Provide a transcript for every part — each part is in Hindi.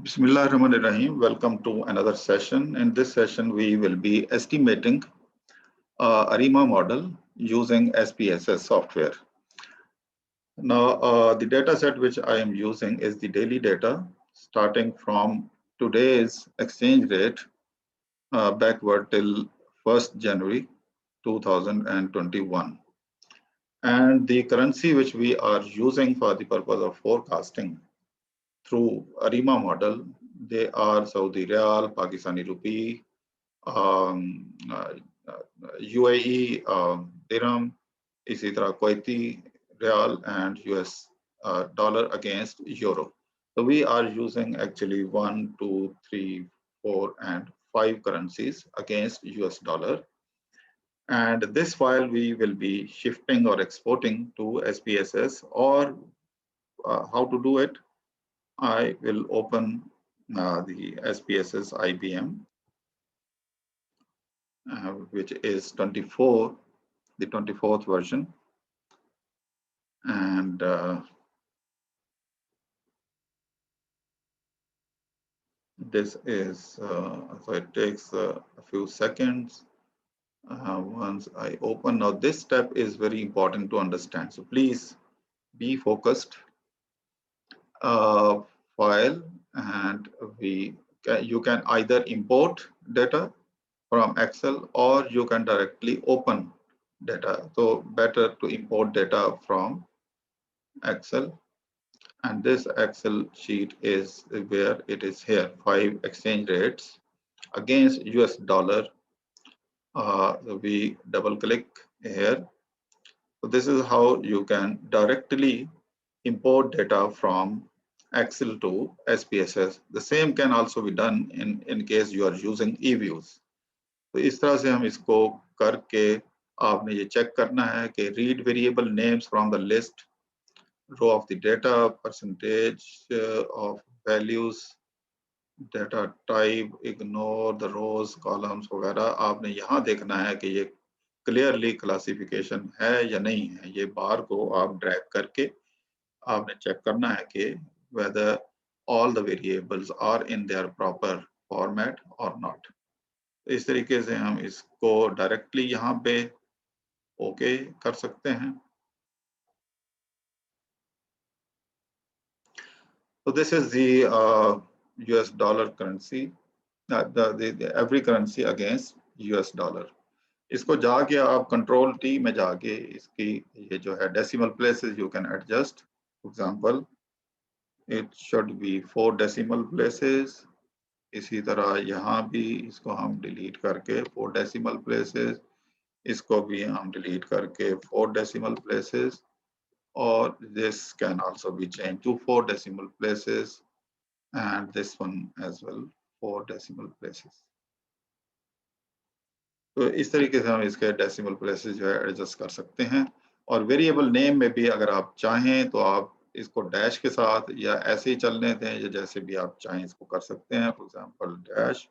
Bismillahirrahmanirrahim. Welcome to another session. In this session, we will be estimating ARIMA model using SPSS software. Now, the data set which I am using is the daily data starting from today's exchange rate backward till 1st January 2021. And the currency which we are using for the purpose of forecasting through ARIMA model, they are Saudi Riyal, Pakistani Rupee, UAE dirham, इसी तरह Kuwaiti Riyal and US dollar against euro. So we are using actually 1, 2, 3, 4, and 5 currencies against US dollar. And this file we will be shifting or exporting to SPSS, or how to do it. I will open the SPSS IBM, which is 24, the 24th version. And this is, so it takes a few seconds. Once I open, now this step is very important to understand. So please be focused. File, and you can either import data from Excel or you can directly open data. So better to import data from Excel. And this Excel sheet is where it is here, 5 exchange rates against US dollar. So we double click here. So this is how you can directly import data from Excel to SPSS. The same can also be done in case you are using eViews. तो इस तरह से हम इसको करके आपने ये चेक करना है कि read variable names from the list, row of the data, percentage of values, data type, ignore the rows, columns वगैरह आपने यहाँ देखना है कि ये clearly classification है या नहीं है. ये बार को आप ड्रैग करके आपने चेक करना है कि whether all the variables are in their proper format or not. इस तरीके से हम इसको डायरेक्टली यहाँ पे ओके कर सकते हैं. So this is the US dollar currency, the every currency against US dollar. इसको जाके आप कंट्रोल टी में जाके इसकी ये जो है decimal places you can adjust. For example, it should be 4 decimal places. इसी तरह यहाँ भी इसको हम डिलीट करके 4 decimal places, इसको भी हम डिलीट करके 4 decimal places, or this can also be changed to 4 decimal places, and this one as well 4 decimal places. तो इस तरीके से हम इसके डेसिमल प्लेसेस जो है एडजस्ट कर सकते हैं. और वेरिएबल नेम में भी अगर आप चाहें तो आप इसको डैश के साथ या ऐसे ही चलने दें या जैसे भी आप चाहें इसको कर सकते हैं. फॉर एग्जांपल डैश,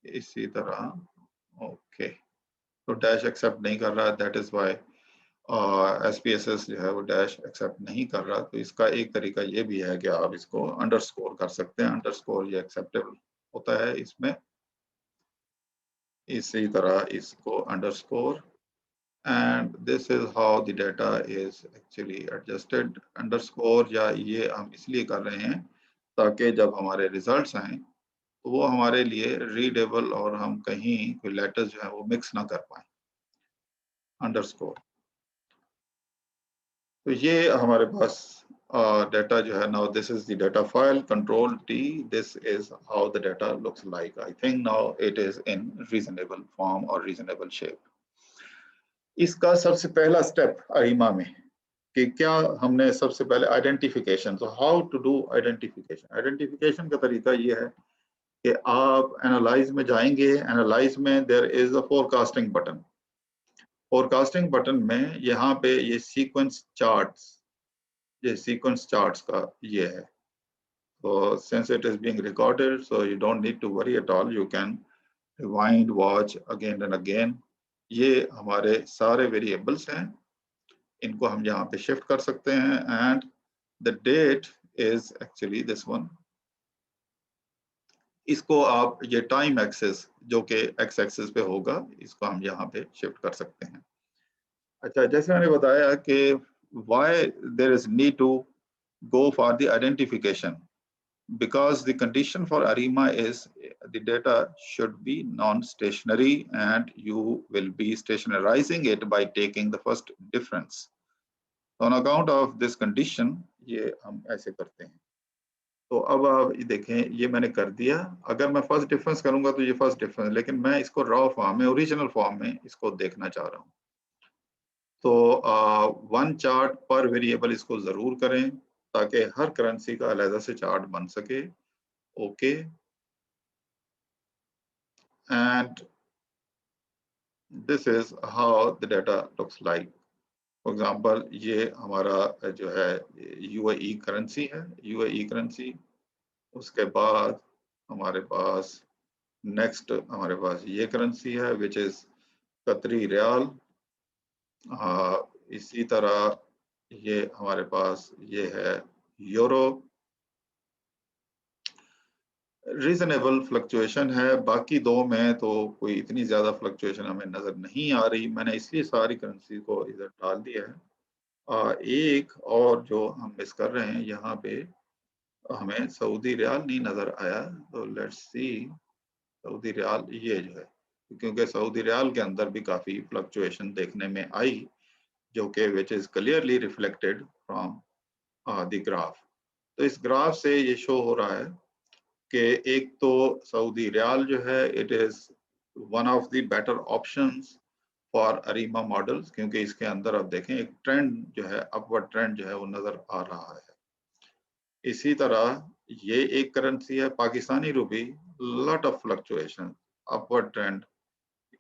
इसी तरह ओके. तो डैश एक्सेप्ट नहीं कर रहा, दैट इज व्हाई SPSS जो है वो डैश एक्सेप्ट नहीं कर रहा. तो इसका एक तरीका ये भी है कि आप इसको अंडरस्कोर कर सकते हैं. अंडरस्कोर ये एक्सेप्टेबल होता है इसमें. इसी तरह इसको underscore, and this is how the data is actually adjusted. Underscore या ये हम इसलिए कर रहे हैं ताकि जब हमारे रिजल्ट्स आए तो वो हमारे लिए रीडेबल और हम कहीं कोई लेटर्स जो है वो मिक्स ना कर पाए. अंडरस्कोर. तो ये हमारे पास डेटा जो है. Now this is the data file, control T. This is how the data looks like. I think now it is in reasonable form और रीजनेबल शेप. इसका सबसे पहला स्टेप अरिमा में कि क्या हमने सबसे पहले identification. So how to do identification. Identification का तरीका ये है कि आप एनालाइज में जाएंगे. एनालाइज में there is a forecasting button. Forecasting button में यहाँ पे ये सीक्वेंस चार्ट्स, ये सीक्वेंस चार्ट्स का ये है. So since it is being recorded, so you don't need to worry at all. You can rewind, watch again and again. ये हमारे सारे variables हैं. इनको हम यहाँ पे shift कर सकते हैं. And the date is actually this one. इसको आप ये टाइम एक्सेस जो कि एक्स एक्सेस पे होगा, इसको हम यहाँ पे शिफ्ट कर सकते हैं। अच्छा, जैसे मैंने बताया कि why there is need to go for the identification, because the condition for ARIMA is the data should be non-stationary and you will be stationarizing it by taking the first difference. So on account of this condition, ये हम ऐसे करते हैं। तो अब आप ये देखें, ये मैंने कर दिया। अगर मैं फर्स्ट डिफरेंस करूंगा तो ये फर्स्ट डिफरेंस, लेकिन मैं इसको रॉ फॉर्म में, ओरिजिनल फॉर्म में इसको देखना चाह रहा हूँ। तो वन चार्ट पर वेरिएबल इसको जरूर करें ताकि हर करेंसी का अलग से चार्ट बन सके। Okay, and this is how the data looks like. For example, ये हमारा जो है यूएई करेंसी है, यूएई करेंसी। उसके बाद हमारे पास नेक्स्ट हमारे पास ये करेंसी है विच इज कतरी रियाल। इसी तरह ये हमारे पास ये है यूरो। रीजनेबल फ्लक्चुएशन है, बाकी दो में तो कोई इतनी ज्यादा फ्लक्चुएशन हमें नजर नहीं आ रही। मैंने इसलिए सारी करेंसी को इधर डाल दिया है। एक और जो हम मिस कर रहे हैं यहाँ पे, हमें सऊदी रियाल नहीं नजर आया। तो लेट्स सी सऊदी रियाल, ये जो है, क्योंकि सऊदी रियाल के अंदर भी काफी फ्लक्चुएशन देखने में आई, जो कि which is clearly reflected from the graph. तो इस ग्राफ से ये शो हो रहा है कि एक तो सऊदी रियाल जो है, it is one of the better options for ARIMA models, क्योंकि इसके अंदर आप देखें एक ट्रेंड जो है, अपवर्ड ट्रेंड जो है वो नजर आ रहा है। इसी तरह ये एक करेंसी है पाकिस्तानी रूपी, lot of fluctuation, upward trend,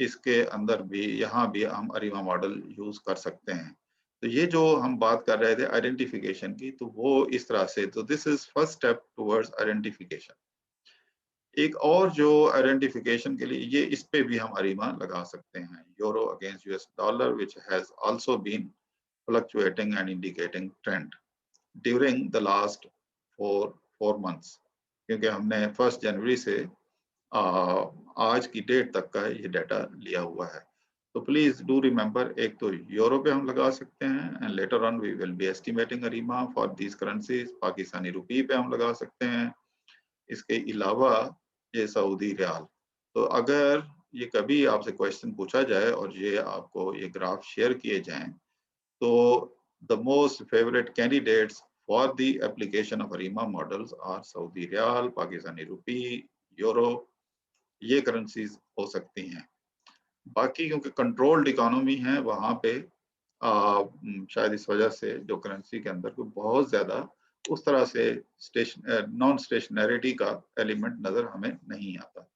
इसके अंदर भी, यहाँ भी हम अरीमा मॉडल यूज कर सकते हैं। तो ये जो हम बात कर रहे थे आइडेंटिफिकेशन की, तो वो इस तरह से, तो this is first step towards identification. एक और जो आइडेंटिफिकेशन के लिए, ये इस पे भी हम अरीमा लगा सकते हैं, euro against US dollar which has also been fluctuating and indicating trend during the last four months, क्योंकि हमने 1 जनवरी से आज की डेट तक का ये डाटा लिया हुआ है। तो प्लीज डू रिमेंबर, एक तो यूरो पे हम लगा सकते हैं and later on we will be estimating ARIMA for these currencies. Pakistani rupee पे हम लगा सकते हैं। इसके अलावा ये सऊदी रियाल। तो अगर ये कभी आपसे क्वेश्चन पूछा जाए और ये आपको ये ग्राफ शेयर किए जाएं, तो the most favorite candidates for the application of ARIMA models are Saudi Riyal, Pakistani Rupee, Euro, ये करेंसीज हो सकती हैं। बाकी क्योंकि कंट्रोल्ड इकोनॉमी है वहां पे, शायद इस वजह से जो करेंसी के अंदर कोई बहुत ज्यादा उस तरह से नॉन स्टेशनैरिटी का एलिमेंट नजर हमें नहीं आता।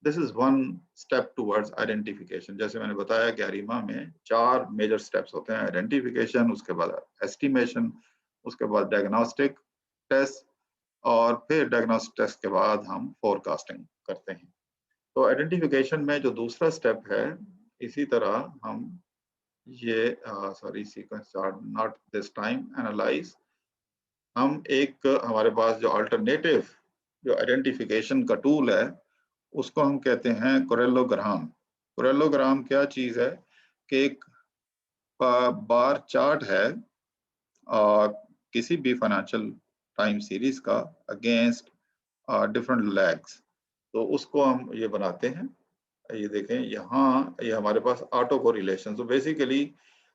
This is one step towards identification. जैसे मैंने बताया कि अरीमा में 4 मेजर स्टेप्स होते हैं, आइडेंटिफिकेशन, उसके बाद एस्टिमेशन, उसके बाद डायग्नोस्टिक टेस्ट, और फिर डायग्नोस्टिक टेस्ट के बाद हम फोरकास्टिंग करते हैं। तो आइडेंटिफिकेशन में जो दूसरा स्टेप है, इसी तरह हम ये sorry sequence chart not this time, analyse, हम एक हमारे पास जो अल्टरनेटिव जो आइडेंटिफिकेशन का टूल है, उसको हम कहते हैं कोरेलोग्राम। कोरेलोग्राम क्या चीज है कि एक बार चार्ट है किसी भी फाइनेंशियल टाइम सीरीज का अगेंस्ट डिफरेंट लैग्स, तो उसको हम ये बनाते हैं। ये देखें यहाँ, ये हमारे पास ऑटो कोरिलेशन। तो basically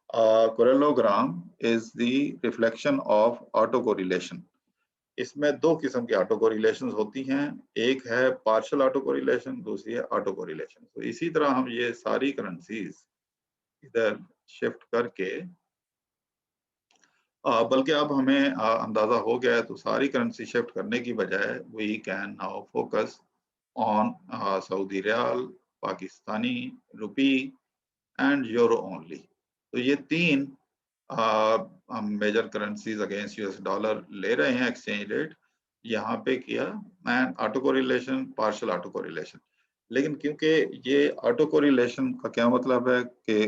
correlogram is the reflection of auto correlation. इसमें 2 किस्म की ऑटो कोरिलेशन होती हैं, एक है पार्शियल ऑटो कोरिलेशन, दूसरी है ऑटो कोरिलेशन। तो इसी तरह हम ये सारी करेंसीज इधर शिफ्ट करके, बल्कि अब हमें अंदाजा हो गया है, तो सारी करेंसी शिफ्ट करने की बजाय we can now focus on Saudi riyal, Pakistani rupee and euro only. तो ये 3 हम major currencies against US dollar ले रहे हैं एक्सचेंज रेट, यहाँ पे किया, and auto correlation, partial auto correlation. लेकिन क्योंकि ये ऑटो कोरिलेशन का क्या मतलब है कि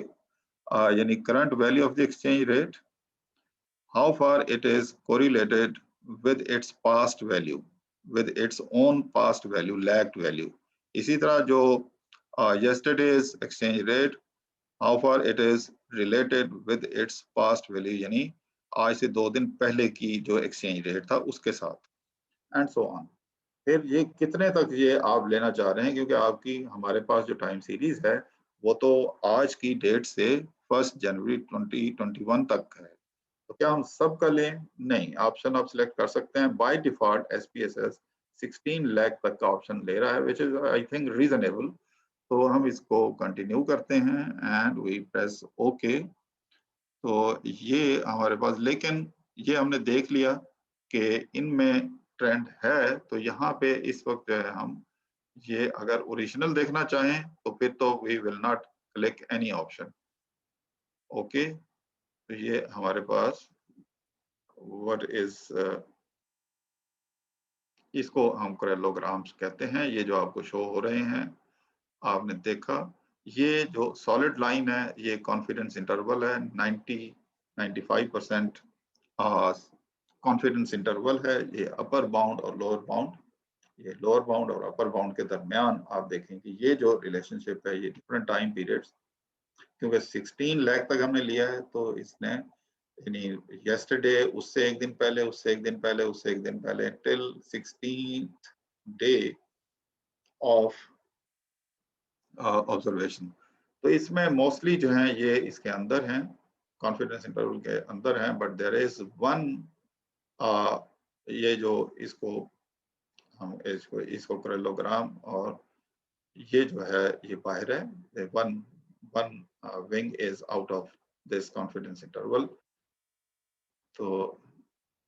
यानी current value of the exchange rate, how far it is correlated with its past value, with its own past value, lagged value. इसी तरह जो yesterday's exchange rate, how far it is related with its past value, यानी आज से 2 दिन पहले की जो exchange rate था उसके साथ, and so on. फिर ये कितने तक ये आप लेना चाह रहे हैं, क्योंकि आपकी हमारे पास जो टाइम सीरीज है वो तो आज की डेट से 1 जनवरी 2021 तक है। तो क्या हम सब का लें? नहीं, ऑप्शन आप सिलेक्ट कर सकते हैं। बाय डिफॉल्ट SPSS 16 लाख तक का ऑप्शन ले रहा है, which is I think reasonable. तो हम इसको कंटिन्यू करते हैं एंड वी प्रेस ओके। तो ये हमारे पास, लेकिन ये हमने देख लिया कि इनमें ट्रेंड है, तो यहाँ पे इस वक्त जो है हम ये अगर ओरिजिनल देखना चाहें तो फिर तो we will not click any option. Okay, तो ये हमारे पास व्हाट इज इसको हम कोरेलोग्राम्स कहते हैं। ये जो आपको शो हो रहे हैं, आपने देखा, ये जो सॉलिड लाइन है ये कॉन्फिडेंस इंटरवल है, 90-95% कॉन्फिडेंस इंटरवल है। ये अपर बाउंड और लोअर बाउंड, ये लोअर बाउंड और अपर बाउंड के दरमियान आप देखें कि ये जो रिलेशनशिप है ये डिफरेंट टाइम पीरियड्स, क्योंकि 16 लाख तक हमने लिया है तो इसने यानी yesterday, उससे एक दिन पहले, उससे एक दिन पहले, उससे एक दिन पहले, till 16th day of observation. तो इसमें मोस्टली जो है ये इसके अंदर हैं, कॉन्फिडेंस इंटरवल के अंदर हैं, बट देयर इज वन, ये जो इसको हम इसको कोरेलोग्राम, और ये जो है ये बाहर है, one one wing is out of this confidence interval. So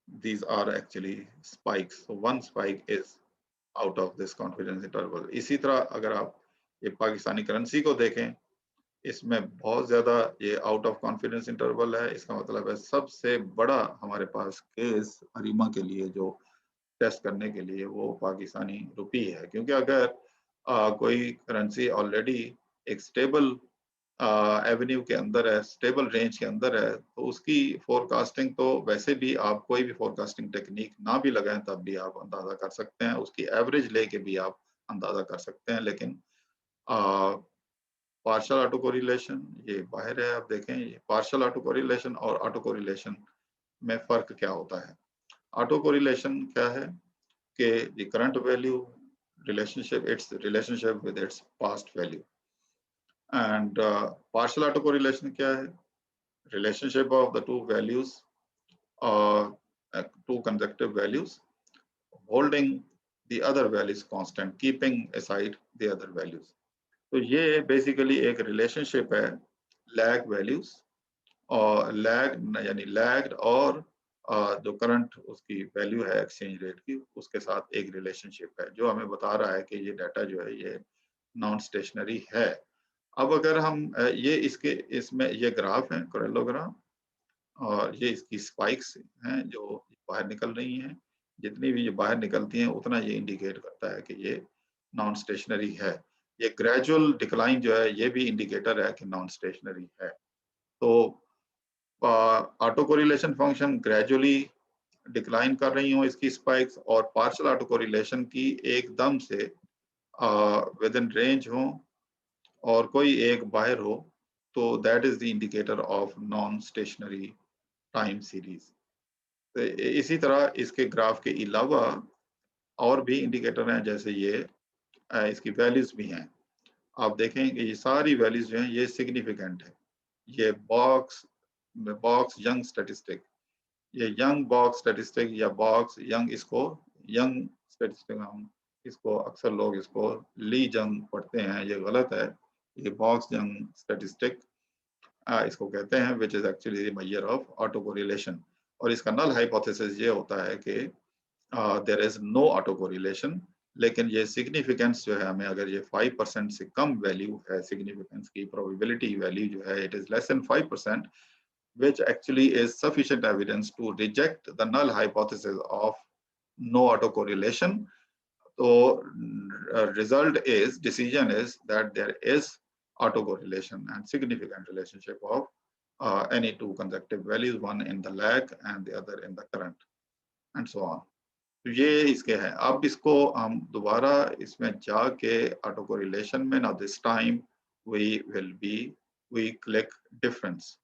these are actually spikes. So one spike is out of this confidence interval. इसी तरह अगर आप ये पाकिस्तानी करेंसी को देखें, इसमें बहुत ज्यादा ये आउट ऑफ कॉन्फिडेंस इंटरवल है। इसका मतलब है सबसे बड़ा हमारे पास केस अरीमा के लिए जो टेस्ट करने के लिए वो पाकिस्तानी रुपी है, क्योंकि अगर कोई करेंसी ऑलरेडी एक स्टेबल एवेन्यू के अंदर है, स्टेबल रेंज के अंदर है, तो उसकी फोरकास्टिंग तो वैसे भी आप कोई भी फोरकास्टिंग टेक्निक ना भी लगाएं तब भी आप अंदाजा कर सकते हैं, उसकी एवरेज लेके भी आप अंदाजा कर सकते हैं। लेकिन पार्शियल ऑटो कोरिलेशन ये बाहर है। आप देखें, ये पार्शियल ऑटो कोरिलेशन और ऑटो कोरिलेशन में फर्क क्या होता है। ऑटो कोरिलेशन क्या है कि the current value relationship, it's relationship with its past value, and partial auto correlation क्या है? relationship of the two values, two consecutive values, holding the other values constant, keeping aside the other values. तो ये बेसिकली एक रिलेशनशिप है लैग वैल्यूज और लैग यानी लैग्ड और जो करंट उसकी वैल्यू है एक्सचेंज रेट की, उसके साथ एक रिलेशनशिप है जो हमें बता रहा है कि ये डाटा जो है ये नॉन स्टेशनरी है। अब अगर हम ये इसमें ये ग्राफ है कोरेलोग्राम, और ये इसकी स्पाइक्स हैं जो बाहर निकल रही हैं। जितनी भी ये बाहर निकलती हैं उतना ये इंडिकेट करता है कि ये नॉन स्टेशनरी है। ये ग्रेजुअल डिक्लाइन जो है ये भी इंडिकेटर है कि नॉन स्टेशनरी है। तो auto correlation function gradually decline कर रही हो इसकी स्पाइक्स, और पार्शियल ऑटो कोरिलेशन की एकदम से विद इन रेंज हो और कोई एक बाहर हो, तो that is the indicator of non stationary time series. तो इसी तरह इसके ग्राफ के अलावा और भी इंडिकेटर हैं, जैसे ये इसकी वैल्यूज भी हैं। आप देखें कि ये सारी वैल्यूज जो हैं ये सिग्निफिकेंट है। ये बॉक्स यंग स्टैटिस्टिक, ये यंग बॉक्स स्टैटिस्टिक या बॉक्स यंग, इसको यंग स्टैटिस्टिक, हम इसको अक्सर लोग इसको ली जंग पढ़ते हैं, ये गलत है। ये बॉक्स यंग स्टैटिस्टिक इसको कहते हैं, which is actually measure of auto correlation. और इसका नल हाइपोथेसिस ये होता है कि there is no auto correlation, लेकिन ये सिग्निफिकेंस जो है हमें, अगर ये 5% से कम वैल्यू है सिग्निफिकेंस की, प्रोबेबिलिटी वैल्यू जो है it is less than 5%, which actually is sufficient evidence to reject the null hypothesis of no autocorrelation. So result is, decision is that there is autocorrelation and significant relationship of any two consecutive values, one in the lag and the other in the current, and so on. तो ये इसके हैं। अब इसको हम दोबारा इसमें जाके ऑटो कोरिलेशन में, ना this time we click difference.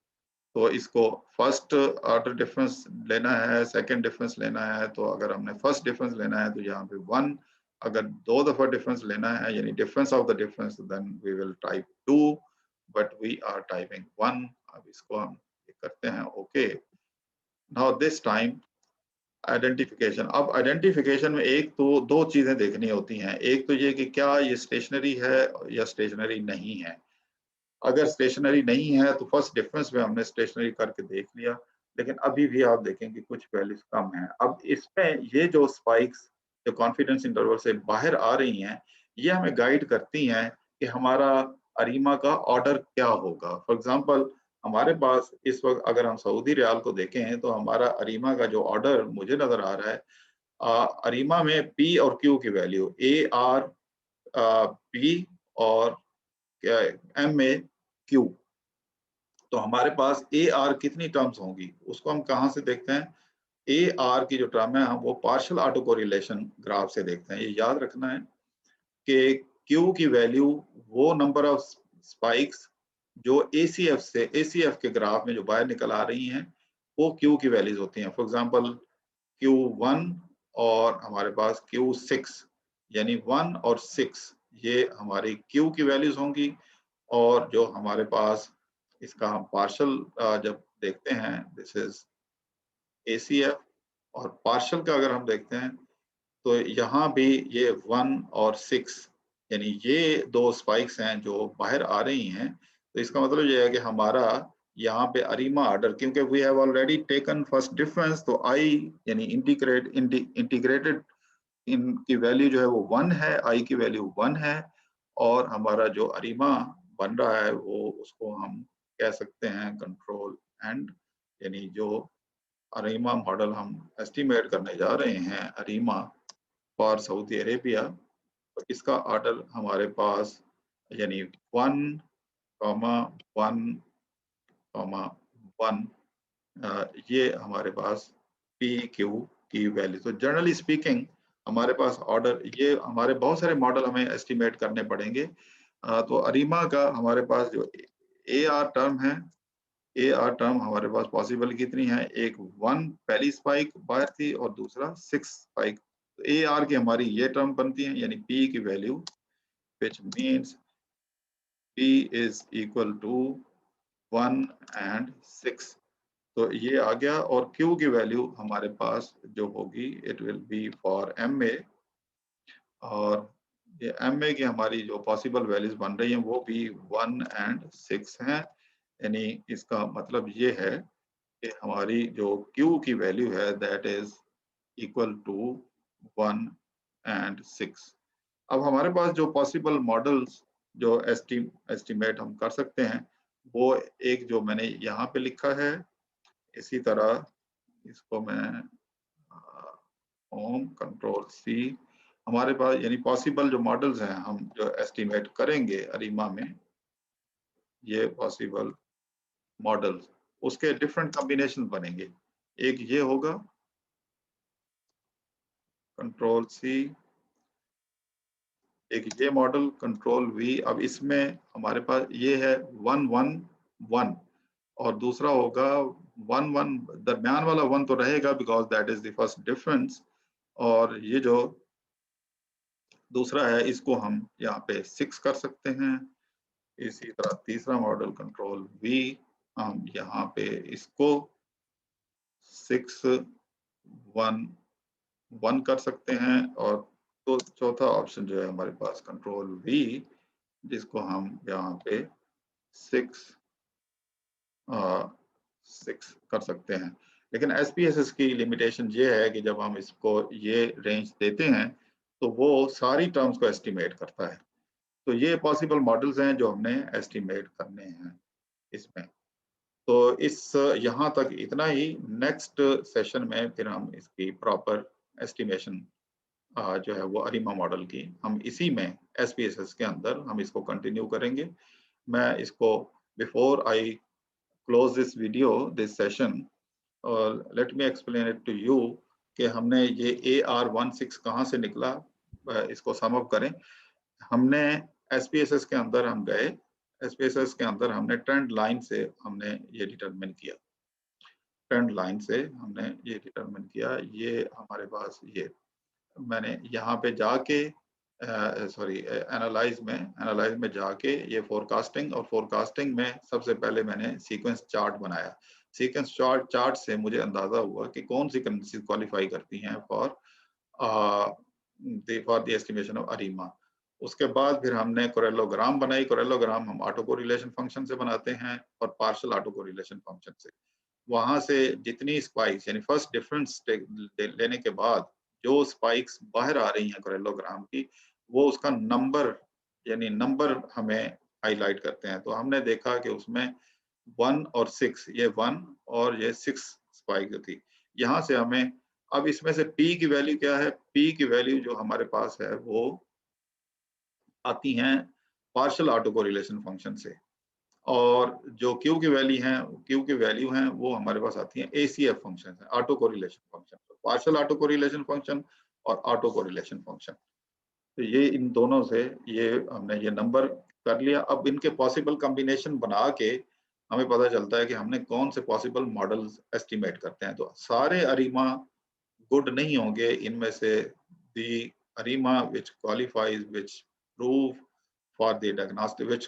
तो इसको फर्स्ट ऑर्डर डिफरेंस लेना है, सेकंड डिफरेंस लेना है। तो अगर हमने फर्स्ट डिफरेंस लेना है तो यहाँ पे 1, अगर 2 दफा डिफरेंस लेना है यानी difference of the difference, then we will type 2, but we are typing 1। अब इसको हम करते हैं okay. Now this time identification. अब आइडेंटिफिकेशन में एक तो दो चीजें देखनी होती हैं। एक तो ये कि क्या ये स्टेशनरी है या स्टेशनरी नहीं है। अगर स्टेशनरी नहीं है तो फर्स्ट डिफरेंस में हमने स्टेशनरी करके देख लिया, लेकिन अभी भी आप देखेंगे कुछ वैल्यूज कम है। अब इसमें ये जो स्पाइक्स जो कॉन्फिडेंस इंटरवल से बाहर आ रही हैं, ये हमें गाइड करती हैं कि हमारा अरीमा का ऑर्डर क्या होगा। फॉर एग्जांपल हमारे पास इस वक्त अगर हम सऊदी रियाल को देखें तो हमारा अरीमा का जो ऑर्डर मुझे नजर आ रहा है, अरीमा में पी और क्यू की वैल्यू AR पी और MA क्यू। तो हमारे पास AR कितनी टर्म्स होंगी उसको हम कहाँ से देखते हैं। AR की जो टर्म है हम वो पार्शियल ऑटो कोरिलेशन ग्राफ से देखते हैं। ये याद रखना है कि Q की वैल्यू वो नंबर ऑफ स्पाइक्स जो ACF के ग्राफ में जो बाहर निकल आ रही हैं वो Q की वैल्यूज होती हैं। फॉर एग्जांपल Q1 और हमारे पास Q6 यानी 1 और 6 ये हमारी Q की वैल्यूज होंगी। और जो हमारे पास इसका हम पार्शल जब देखते हैं, दिस इज ACF। और पार्शल का अगर हम देखते हैं तो यहाँ भी ये 1 और 6 यानी ये दो स्पाइक्स हैं जो बाहर आ रही हैं। तो इसका मतलब ये है कि हमारा यहाँ पे अरीमा ऑर्डर, क्योंकि we have already taken first difference, तो आई यानी इंटीग्रेटेड इनकी वैल्यू जो है वो 1 है, आई की वैल्यू 1 है। और हमारा जो अरीमा बन रहा है वो उसको हम कह सकते हैं कंट्रोल एंड, यानी जो अरीमा मॉडल हम एस्टिमेट करने जा रहे हैं अरीमा फॉर सऊदी अरेबिया, तो इसका ऑर्डर हमारे पास यानी 1, 1, 1 ये हमारे पास पी क्यू की वैल्यू। तो जनरली स्पीकिंग हमारे पास ऑर्डर, ये हमारे बहुत सारे मॉडल हमें एस्टिमेट करने पड़ेंगे। तो अरीमा का हमारे पास जो AR टर्म है, AR टर्म हमारे पास पॉसिबल कितनी है, एक 1 पहली स्पाइक बाहर थी और दूसरा 6 स्पाइक। तो AR की हमारी ये टर्म बनती है यानी P की value which means P is equal to 1 and 6। तो ये आ गया। और Q की वैल्यू हमारे पास जो होगी it will be for MA। और ये MA की हमारी जो पॉसिबल वैल्यूज बन रही हैं वो भी 1 and 6 हैं। यानी इसका मतलब ये है कि हमारी जो Q की वैल्यू है that is equal to 1 and 6। अब हमारे पास जो पॉसिबल मॉडल्स जो एस्टिमेट हम कर सकते हैं वो एक जो मैंने यहाँ पे लिखा है, इसी तरह इसको मैं होम कंट्रोल C, हमारे पास यानी पॉसिबल जो मॉडल्स हैं हम जो एस्टिमेट करेंगे अरीमा में, ये पॉसिबल मॉडल्स उसके डिफरेंट कॉम्बिनेशन बनेंगे। एक ये होगा कंट्रोल C, एक ये मॉडल कंट्रोल V। अब इसमें हमारे पास ये है 1 1 1 और दूसरा होगा 1 1, दरमियान वाला 1 तो रहेगा because that is the first difference. और ये जो दूसरा है इसको हम यहाँ पे 6 कर सकते हैं। इसी तरह तीसरा मॉडल कंट्रोल V, हम यहाँ पे इसको 6 1 1 कर सकते हैं। और तो चौथा ऑप्शन जो है हमारे पास कंट्रोल V, जिसको हम यहाँ पे 6 6 कर सकते हैं। लेकिन SPSS की लिमिटेशन ये है कि जब हम इसको ये रेंज देते हैं तो वो सारी टर्म्स को एस्टिमेट करता है। तो ये पॉसिबल मॉडल्स हैं जो हमने एस्टिमेट करने हैं इसमें। तो इस यहाँ तक इतना ही। नेक्स्ट सेशन में फिर हम इसकी प्रॉपर एस्टिमेशन जो है वो अरीमा मॉडल की हम इसी में SPSS के अंदर हम इसको कंटिन्यू करेंगे। मैं इसको before I close this video, this session, let me explain it to you कि हमने ये AR16 कहाँ से निकला, इसको सम अप करें। हमने SPSS के अंदर हम गए, SPSS के अंदर हमने ट्रेंड लाइन से हमने ये डिटरमिन किया, ट्रेंड लाइन से हमने ये डिटरमिन किया। ये हमारे पास ये मैंने यहाँ पे जाके सॉरी एनालाइज में जाके ये फोरकास्टिंग, और फोरकास्टिंग में सबसे पहले मैंने सीक्वेंस चार्ट बनाया। सीक्वेंस चार्ट से मुझे अंदाजा हुआ कि कौन सी करेंसी क्वालिफाई करती हैं फॉर द एस्टिमेशन ऑफ अरीमा। उसके बाद फिर हमने कोरेलोग्राम बनाई। कोरेलोग्राम हम ऑटो कोरिलेशन फंक्शन से बनाते हैं और पार्शियल ऑटो कोरिलेशन फंक्शन से। वहां से जितनी स्पाइक्स यानी फर्स्ट डिफरेंस लेने के बाद जो स्पाइक्स बाहर आ रही हैं कोरेलोग्राम की, वो उसका नंबर यानी नंबर हमें हाईलाइट करते हैं। तो हमने देखा कि उसमें 1 और 6, ये 1 और ये 6 स्पाइक थी। यहाँ से हमें अब इसमें से P की वैल्यू क्या है? P की वैल्यू जो हमारे पास है वो आती हैं पार्शियल ऑटो कोरिलेशन फंक्शन से, और जो Q की वैल्यू है, Q की वैल्यू है वो हमारे पास आती है ACF फंक्शन से, auto correlation function, partial auto correlation function और ऑटो कोरिलेशन फंक्शन। तो ये इन दोनों से ये हमने ये नंबर कर लिया। अब इनके पॉसिबल कॉम्बिनेशन बना के हमें पता चलता है कि हमने कौन से पॉसिबल मॉडल्स एस्टिमेट करते हैं। तो सारे अरीमा गुड नहीं होंगे, इनमें से दी अरीमा which qualifies, which prove for the diagnostic, which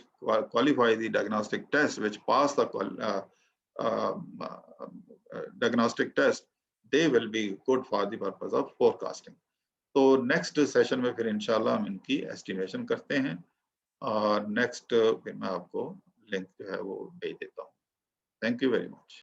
qualify the diagnostic test, which pass the diagnostic test, they will be good for the purpose of forecasting. तो नेक्स्ट सेशन में फिर इंशाल्लाह हम इनकी एस्टिमेशन करते हैं, और नेक्स्ट फिर मैं आपको लिंक जो है वो भेज देता हूँ। Thank you very much.